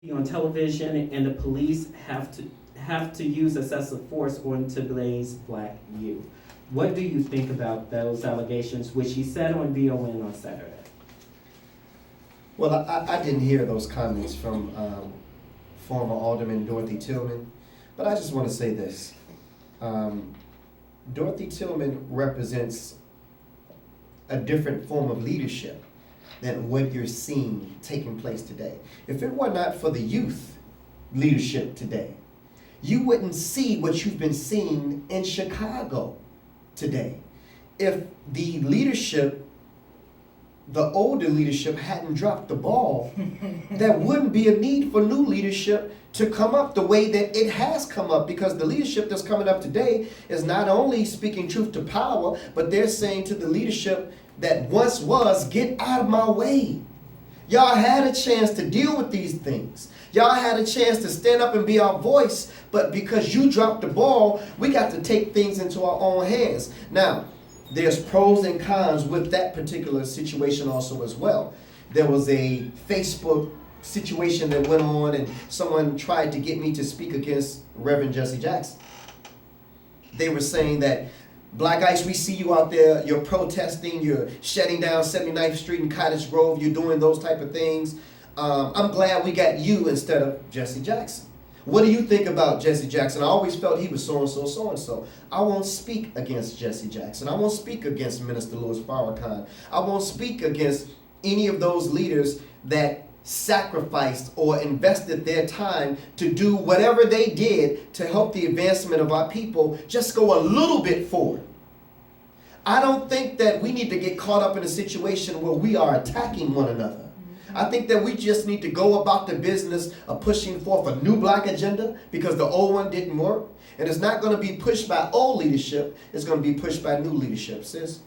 on television and the police have to use excessive force on today's Black youth. What do you think about those allegations, which he said on VON on Saturday? Well, I didn't hear those comments from former Alderman Dorothy Tillman, but I just want to say this. Dorothy Tillman represents a different form of leadership than what you're seeing taking place today. If it were not for the youth leadership today, you wouldn't see what you've been seeing in Chicago today. If the leadership, the older leadership, hadn't dropped the ball, there wouldn't be a need for new leadership to come up the way that it has come up, because the leadership that's coming up today is not only speaking truth to power, but they're saying to the leadership that once was, get out of my way. Y'all had a chance to deal with these things. Y'all had a chance to stand up and be our voice, but because you dropped the ball, we got to take things into our own hands. Now, there's pros and cons with that particular situation also as well. There was a Facebook situation that went on, and someone tried to get me to speak against Reverend Jesse Jackson. They were saying that, Black Ice, we see you out there, you're protesting, you're shutting down 79th Street and Cottage Grove, you're doing those type of things. I'm glad we got you instead of Jesse Jackson. What do you think about Jesse Jackson? I always felt he was so-and-so, so-and-so. I won't speak against Jesse Jackson. I won't speak against Minister Louis Farrakhan. I won't speak against any of those leaders that sacrificed or invested their time to do whatever they did to help the advancement of our people just go a little bit forward. I don't think that we need to get caught up in a situation where we are attacking one another. I think that we just need to go about the business of pushing forth a new Black agenda, because the old one didn't work. And it's not going to be pushed by old leadership. It's going to be pushed by new leadership, sis.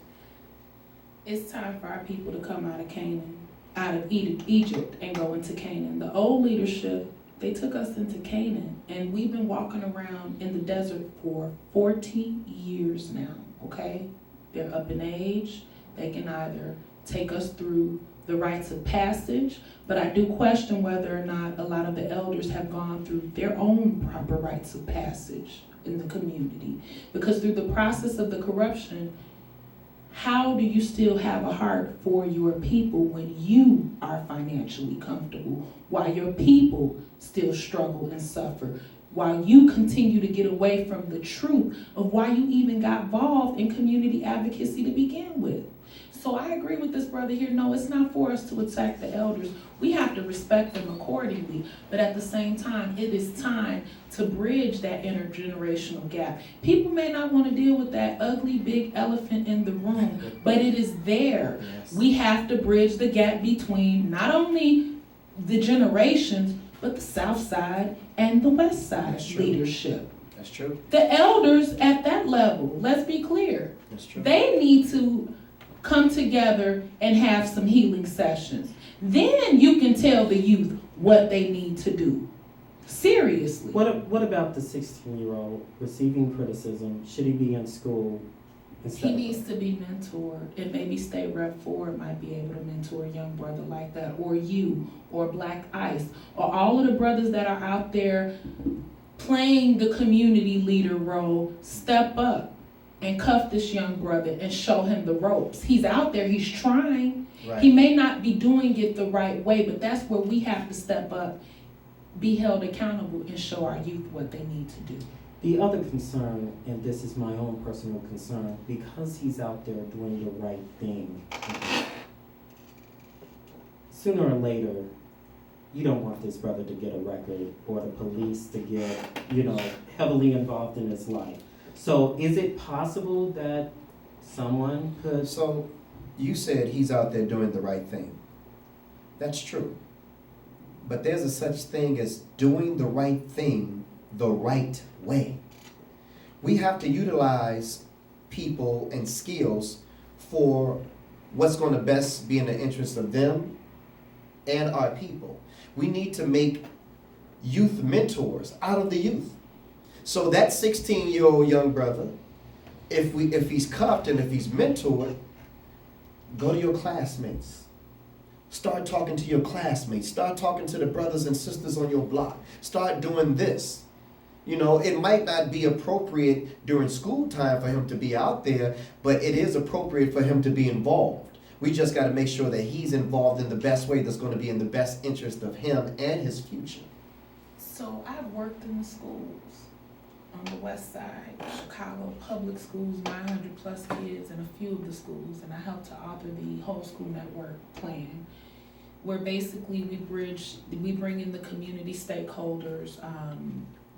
It's time for our people to come out of Canaan, out of Egypt, and go into Canaan. The old leadership, they took us into Canaan, and we've been walking around in the desert for 40 years now, okay? They're up in age. They can either take us through the rites of passage, but I do question whether or not a lot of the elders have gone through their own proper rites of passage in the community. Because through the process of the corruption, how do you still have a heart for your people when you are financially comfortable, while your people still struggle and suffer, while you continue to get away from the truth of why you even got involved in community advocacy to begin with? So I agree with this brother here. No, it's not for us to attack the elders. We have to respect them accordingly. But at the same time, it is time to bridge that intergenerational gap. People may not want to deal with that ugly big elephant in the room, but it is there. Yes. We have to bridge the gap between not only the generations, but the South Side and the West Side leadership. That's true. The elders at that level, let's be clear. That's true. They need to come together and have some healing sessions. Then you can tell the youth what they need to do. Seriously. What about the 16-year-old receiving criticism? Should he be in school? He needs to be mentored, and maybe State Rep Ford might be able to mentor a young brother like that, or you, or Black Ice, or all of the brothers that are out there playing the community leader role. Step up and cuff this young brother and show him the ropes. He's out there, he's trying. Right. He may not be doing it the right way, but that's where we have to step up, be held accountable, and show our youth what they need to do. The other concern, and this is my own personal concern, because he's out there doing the right thing, sooner or later, you don't want this brother to get a record or the police to get, heavily involved in his life. So is it possible that someone could... So you said he's out there doing the right thing. That's true. But there's a such thing as doing the right thing the right way. We have to utilize people and skills for what's going to best be in the interest of them and our people. We need to make youth mentors out of the youth. So that 16-year-old young brother, if he's cuffed and if he's mentored, go to your classmates. Start talking to your classmates. Start talking to the brothers and sisters on your block. Start doing this. You know, it might not be appropriate during school time for him to be out there, but it is appropriate for him to be involved. We just got to make sure that he's involved in the best way that's going to be in the best interest of him and his future. So I've worked in the schools on the west side, Chicago public schools, 900 plus kids in a few of the schools, and I helped to author the whole school network plan, where basically we bring in the community stakeholders,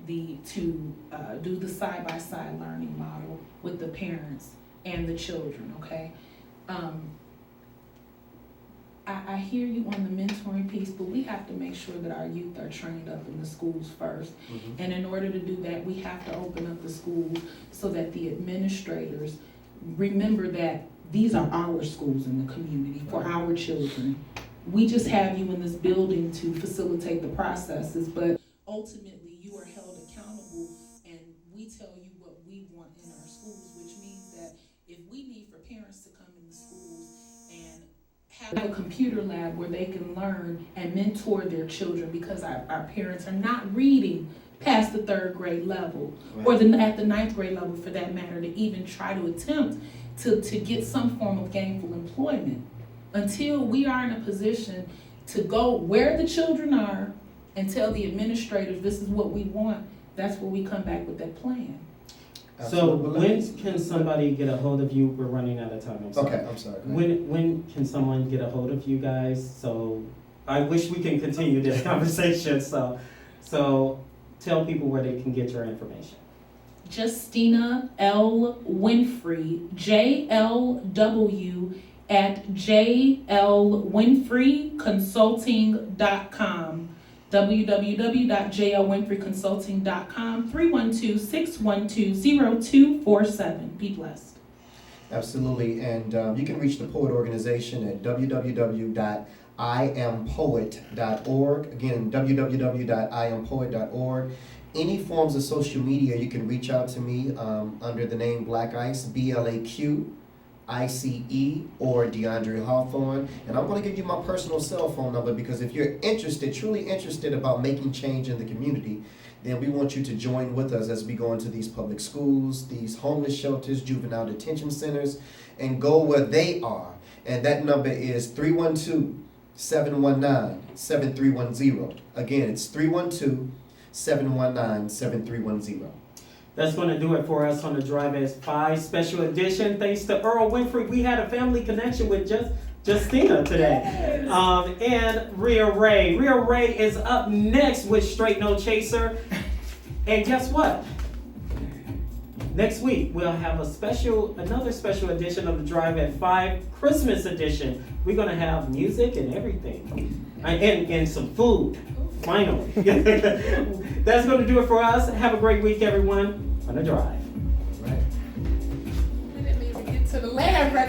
to do the side-by-side learning model with the parents and the children, okay? I hear you on the mentoring piece, but we have to make sure that our youth are trained up in the schools first. Mm-hmm. And in order to do that, we have to open up the schools so that the administrators remember that these are our schools in the community for our children. We just have you in this building to facilitate the processes, but ultimately you are held accountable, and we tell you what we want in our schools, which means that if we need for parents to come in the schools and have a computer lab where they can learn and mentor their children, because our parents are not reading past the 3rd grade level, Right. or at the 9th grade level for that matter, to even try to attempt to get some form of gainful employment. Until we are in a position to go where the children are and tell the administrators this is what we want, that's where we come back with that plan. So Absolutely. when can somebody get a hold of you? We're running out of time, I'm sorry. Okay, I'm sorry. Go ahead. When can someone get a hold of you guys? So I wish we can continue this conversation, so tell people where they can get your information. Justina L. Winfrey, JLW at jlwinfreyconsulting.com. www.jlwinfreyconsulting.com, 312-612-0247. Be blessed. Absolutely, and you can reach the Poet Organization at www.iampoet.org. Again, www.iampoet.org. Any forms of social media, you can reach out to me under the name Blaq Ice, BLAQ ICE, or DeAndre Hawthorne. And I'm going to give you my personal cell phone number, because if you're interested, truly interested about making change in the community, then we want you to join with us as we go into these public schools, these homeless shelters, juvenile detention centers, and go where they are. And that number is 312-719-7310. Again, it's 312-719-7310. That's going to do it for us on the Drive at 5 special edition. Thanks to Earl Winfrey. We had a family connection with Justina today. And Rhea Ray. Rhea Ray is up next with Straight No Chaser. And guess what? Next week, we'll have another special edition of the Drive at 5 Christmas edition. We're going to have music and everything. And some food. Finally. That's going to do it for us. Have a great week, everyone, on the Drive. Right. We didn't even get to the lab right